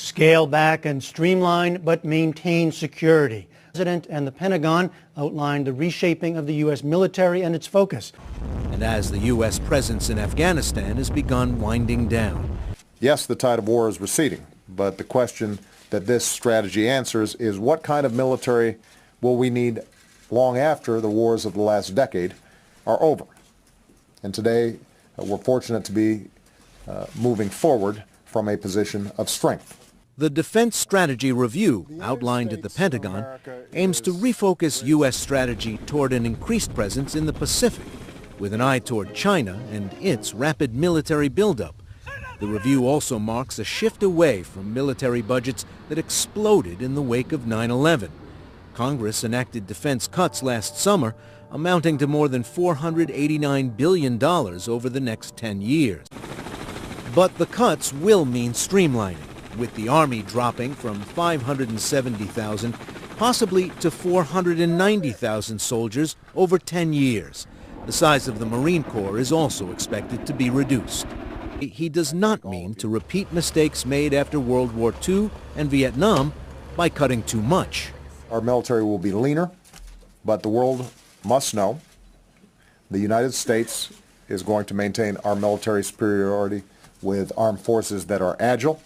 scale back and streamline, but maintain security. The President and the Pentagon outlined the reshaping of the U.S. military and its focus. And as the U.S. presence in Afghanistan has begun winding down. Yes, the tide of war is receding, but the question that this strategy answers is what kind of military will we need long after the wars of the last decade are over? And today, we're fortunate to be moving forward from a position of strength. The Defense Strategy Review, outlined at the Pentagon, aims to refocus U.S. strategy toward an increased presence in the Pacific, with an eye toward China and its rapid military buildup. The review also marks a shift away from military budgets that exploded in the wake of 9/11. Congress enacted defense cuts last summer, amounting to more than $489 billion over the next 10 years. But the cuts will mean streamlining, with the Army dropping from 570,000 possibly to 490,000 soldiers over 10 years. The size of the Marine Corps is also expected to be reduced. He does not mean to repeat mistakes made after World War II and Vietnam by cutting too much. Our military will be leaner, but the world must know the United States is going to maintain our military superiority with armed forces that are agile,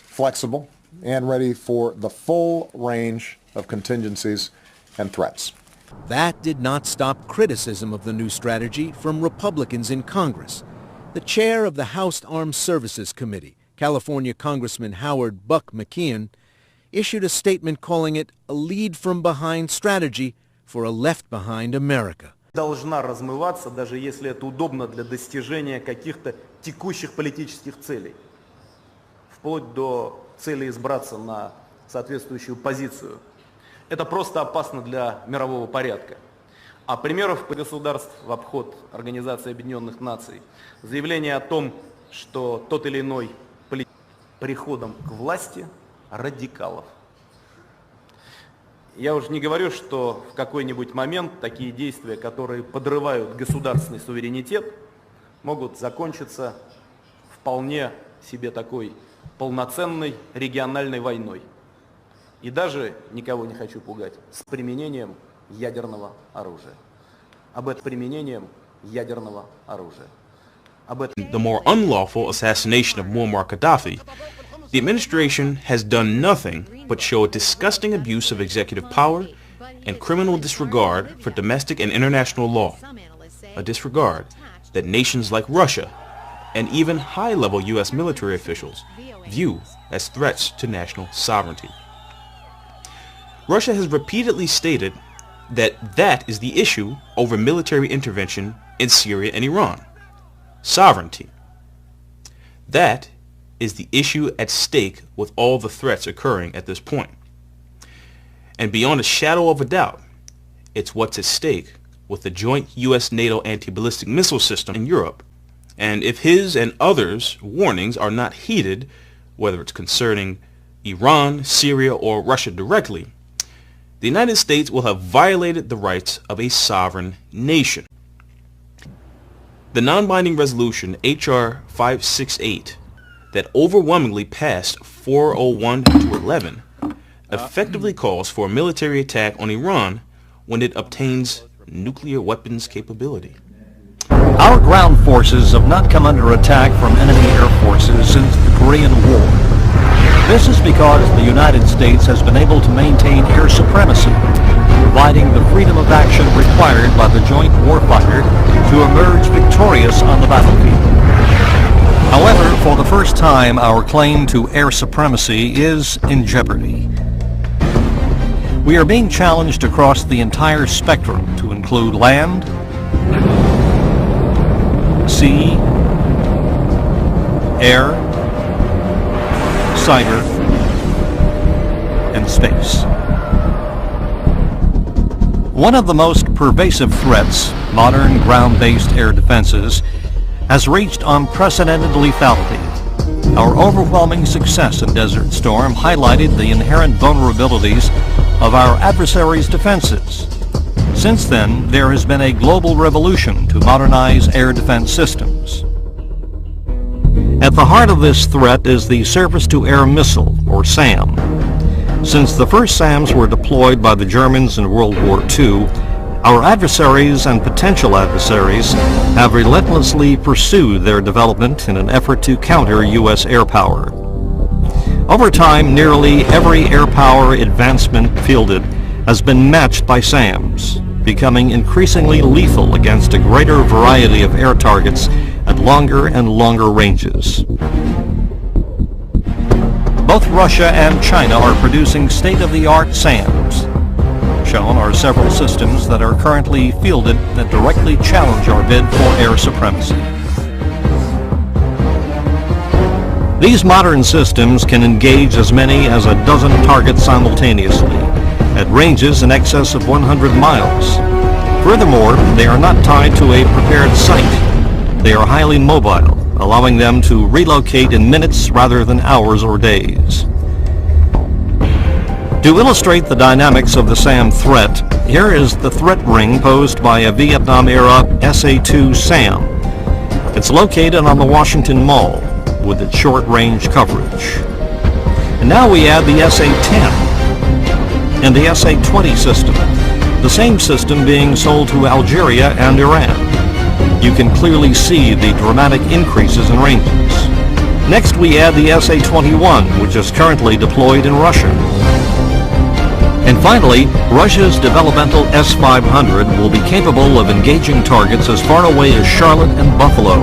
flexible, and ready for the full range of contingencies and threats. That did not stop criticism of the new strategy from Republicans in Congress. The chair of the House Armed Services Committee, California Congressman Howard "Buck" McKeon, issued a statement calling it a lead-from-behind strategy for a left-behind America. Должна размываться, даже если это удобно для достижения каких-то текущих политических целей, вплоть до цели избраться на соответствующую позицию. Это просто опасно для мирового порядка. А примеров государств в обход Организации Объединенных Наций, заявление о том, что тот или иной приходом к власти радикалов. Я уже не говорю, что в какой-нибудь момент такие действия, которые подрывают государственный суверенитет, могут закончиться вполне себе такой полноценной региональной войной. И даже, никого не хочу пугать, с применением ядерного оружия. Об этом применением ядерного оружия. The more unlawful assassination of Muammar Gaddafi, the administration has done nothing but show a disgusting abuse of executive power and criminal disregard for domestic and international law, a disregard that nations like Russia and even high-level U.S. military officials view as threats to national sovereignty. Russia has repeatedly stated that that is the issue over military intervention in Syria and Iran: sovereignty. That is the issue at stake with all the threats occurring at this point. And beyond a shadow of a doubt, it's what's at stake with the joint U.S.-NATO anti-ballistic missile system in Europe. And if his and others' warnings are not heeded, whether it's concerning Iran, Syria, or Russia directly, the United States will have violated the rights of a sovereign nation. The non-binding resolution H.R. 568 that overwhelmingly passed 401 to 11 effectively calls for a military attack on Iran when it obtains nuclear weapons capability. Our ground forces have not come under attack from enemy air forces since the Korean War. This is because the United States has been able to maintain air supremacy, providing the freedom of action required by the joint warfighter to emerge victorious on the battlefield. However, for the first time, our claim to air supremacy is in jeopardy. We are being challenged across the entire spectrum to include land, sea, air, cyber, and space. One of the most pervasive threats, modern ground-based air defenses, has reached unprecedented lethality. Our overwhelming success in Desert Storm highlighted the inherent vulnerabilities of our adversaries' defenses. Since then, there has been a global revolution to modernize air defense systems. At the heart of this threat is the Surface-to-Air Missile, or SAM. Since the first SAMs were deployed by the Germans in World War II, our adversaries and potential adversaries have relentlessly pursued their development in an effort to counter U.S. air power. Over time, nearly every air power advancement fielded has been matched by SAMs, becoming increasingly lethal against a greater variety of air targets at longer and longer ranges. Both Russia and China are producing state-of-the-art SAMs. Shown are several systems that are currently fielded that directly challenge our bid for air supremacy. These modern systems can engage as many as a dozen targets simultaneously, at ranges in excess of 100 miles. Furthermore, they are not tied to a prepared site. They are highly mobile, allowing them to relocate in minutes rather than hours or days. To illustrate the dynamics of the SAM threat, here is the threat ring posed by a Vietnam-era SA-2 SAM. It's located on the Washington Mall, with its short-range coverage. And now we add the SA-10 and the SA-20 system, the same system being sold to Algeria and Iran. You can clearly see the dramatic increases in ranges. Next we add the SA-21, which is currently deployed in Russia. And finally, Russia's developmental S-500 will be capable of engaging targets as far away as Charlotte and Buffalo.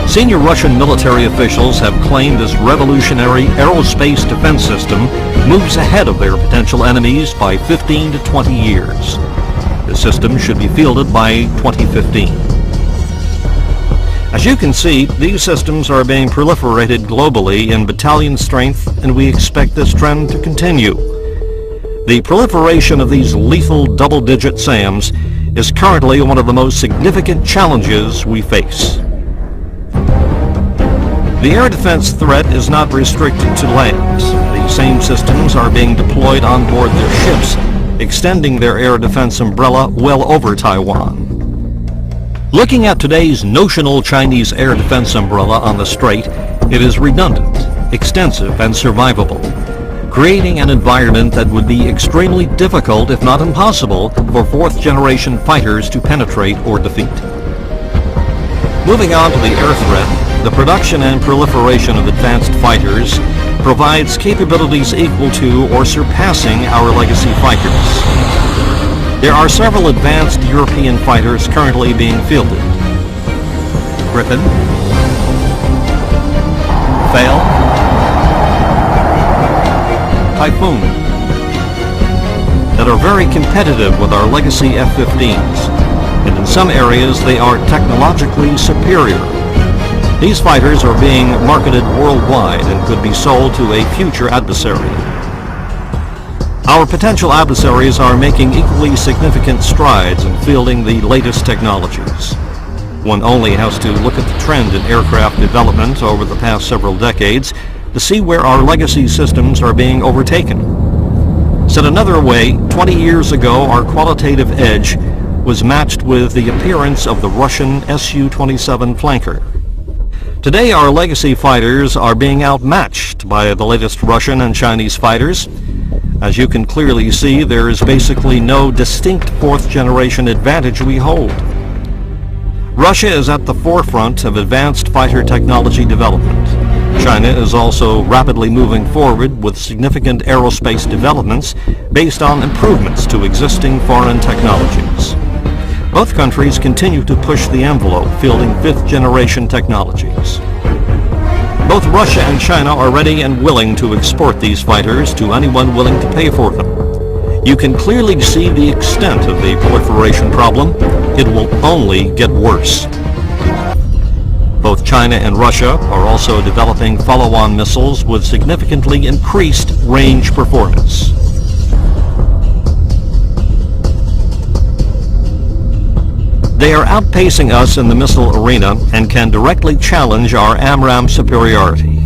Senior Russian military officials have claimed this revolutionary aerospace defense system moves ahead of their potential enemies by 15 to 20 years. The system should be fielded by 2015. As you can see, these systems are being proliferated globally in battalion strength, and we expect this trend to continue. The proliferation of these lethal double-digit SAMs is currently one of the most significant challenges we face. The air defense threat is not restricted to land. These same systems are being deployed on board their ships, extending their air defense umbrella well over Taiwan. Looking at today's notional Chinese air defense umbrella on the Strait, it is redundant, extensive, and survivable, creating an environment that would be extremely difficult, if not impossible, for fourth-generation fighters to penetrate or defeat. Moving on to the air threat, the production and proliferation of advanced fighters provides capabilities equal to or surpassing our legacy fighters. There are several advanced European fighters currently being fielded. Gripen, Fail, Typhoon, that are very competitive with our legacy F-15s, and in some areas they are technologically superior. These fighters are being marketed worldwide and could be sold to a future adversary. Our potential adversaries are making equally significant strides in fielding the latest technologies. One only has to look at the trend in aircraft development over the past several decades to see where our legacy systems are being overtaken. Said another way, 20 years ago our qualitative edge was matched with the appearance of the Russian Su-27 flanker. Today our legacy fighters are being outmatched by the latest Russian and Chinese fighters. As you can clearly see, there is basically no distinct fourth-generation advantage we hold. Russia is at the forefront of advanced fighter technology development. China is also rapidly moving forward with significant aerospace developments based on improvements to existing foreign technologies. Both countries continue to push the envelope, fielding fifth-generation technologies. Both Russia and China are ready and willing to export these fighters to anyone willing to pay for them. You can clearly see the extent of the proliferation problem. It will only get worse. Both China and Russia are also developing follow-on missiles with significantly increased range performance. They are outpacing us in the missile arena and can directly challenge our AMRAAM superiority.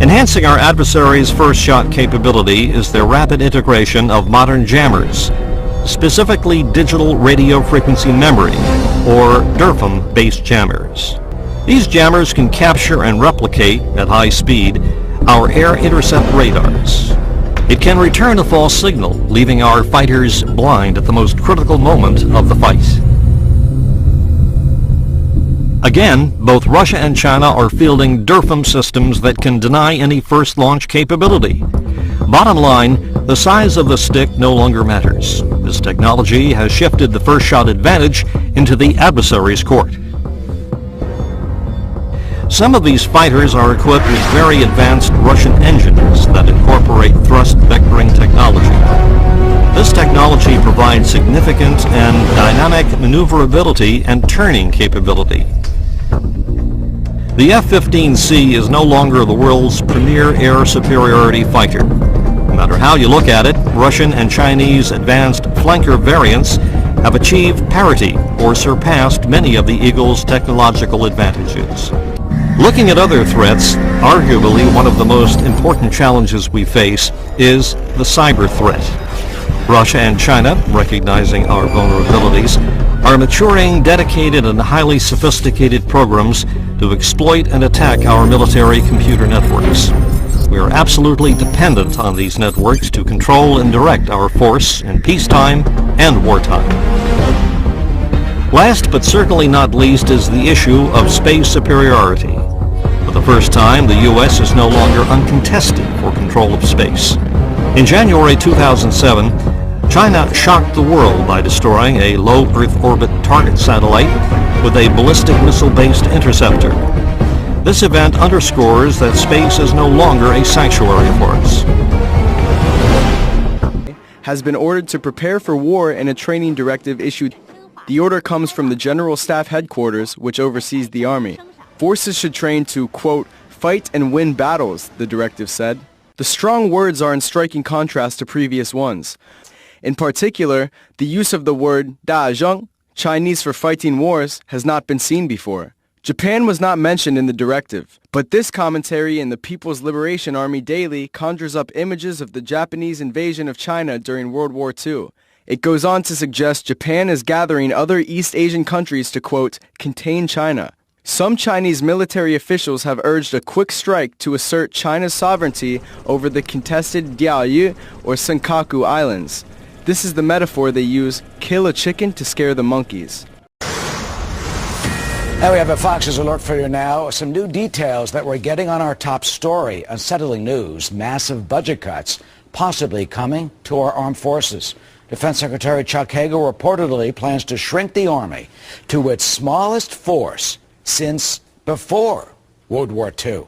Enhancing our adversaries' first-shot capability is their rapid integration of modern jammers, specifically digital radio frequency memory, or DRFM-based jammers. These jammers can capture and replicate, at high speed, our air intercept radars. It can return a false signal, leaving our fighters blind at the most critical moment of the fight. Again, both Russia and China are fielding DIRFM systems that can deny any first launch capability. Bottom line, the size of the stick no longer matters. This technology has shifted the first shot advantage into the adversary's court. Some of these fighters are equipped with very advanced Russian engines that incorporate thrust vectoring technology. This technology provides significant and dynamic maneuverability and turning capability. The F-15C is no longer the world's premier air superiority fighter. No matter how you look at it, Russian and Chinese advanced flanker variants have achieved parity or surpassed many of the Eagle's technological advantages. Looking at other threats, arguably one of the most important challenges we face is the cyber threat. Russia and China, recognizing our vulnerabilities, are maturing dedicated and highly sophisticated programs to exploit and attack our military computer networks. We are absolutely dependent on these networks to control and direct our force in peacetime and wartime. Last but certainly not least is the issue of space superiority. For the first time, the U.S. is no longer uncontested for control of space. In January 2007, China shocked the world by destroying a low Earth orbit target satellite with a ballistic missile-based interceptor. This event underscores that space is no longer a sanctuary for us. Has been ordered to prepare for war in a training directive issued. The order comes from the General Staff Headquarters, which oversees the Army. Forces should train to, quote, fight and win battles, the directive said. The strong words are in striking contrast to previous ones. In particular, the use of the word dazheng, Chinese for fighting wars, has not been seen before. Japan was not mentioned in the directive, but this commentary in the People's Liberation Army Daily conjures up images of the Japanese invasion of China during World War II. It goes on to suggest Japan is gathering other East Asian countries to, quote, contain China. Some Chinese military officials have urged a quick strike to assert China's sovereignty over the contested Diaoyu or Senkaku Islands. This is the metaphor they use, kill a chicken to scare the monkeys. And we have a Fox's alert for you now. Some new details that we're getting on our top story. Unsettling news, massive budget cuts possibly coming to our armed forces. Defense Secretary Chuck Hagel reportedly plans to shrink the Army to its smallest force since before World War II.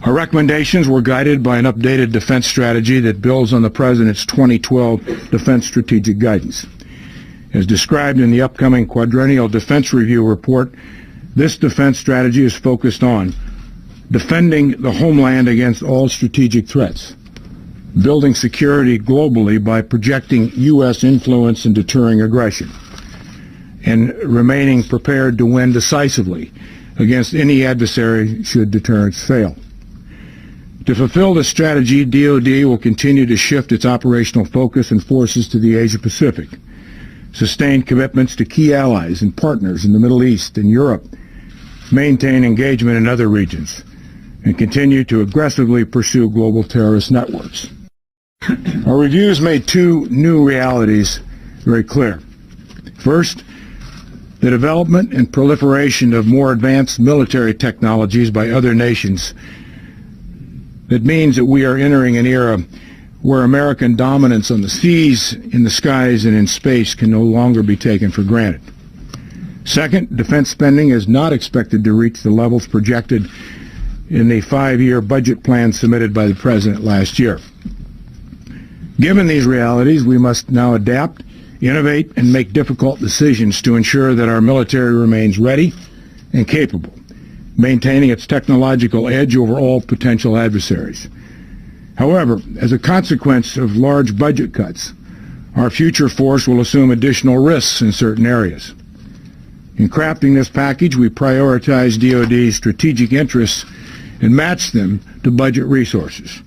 Our recommendations were guided by an updated defense strategy that builds on the President's 2012 Defense Strategic Guidance. As described in the upcoming Quadrennial Defense Review report, this defense strategy is focused on defending the homeland against all strategic threats, building security globally by projecting U.S. influence and deterring aggression, and remaining prepared to win decisively against any adversary should deterrence fail. To fulfill this strategy, DoD will continue to shift its operational focus and forces to the Asia-Pacific, sustain commitments to key allies and partners in the Middle East and Europe, maintain engagement in other regions, and continue to aggressively pursue global terrorist networks. Our reviews made two new realities very clear. First, the development and proliferation of more advanced military technologies by other nations. That means that we are entering an era where American dominance on the seas, in the skies, and in space can no longer be taken for granted. Second, defense spending is not expected to reach the levels projected in the 5-year budget plan submitted by the President last year. Given these realities, we must now adapt, innovate, and make difficult decisions to ensure that our military remains ready and capable, maintaining its technological edge over all potential adversaries. However, as a consequence of large budget cuts, our future force will assume additional risks in certain areas. In crafting this package, we prioritize DoD's strategic interests and match them to budget resources.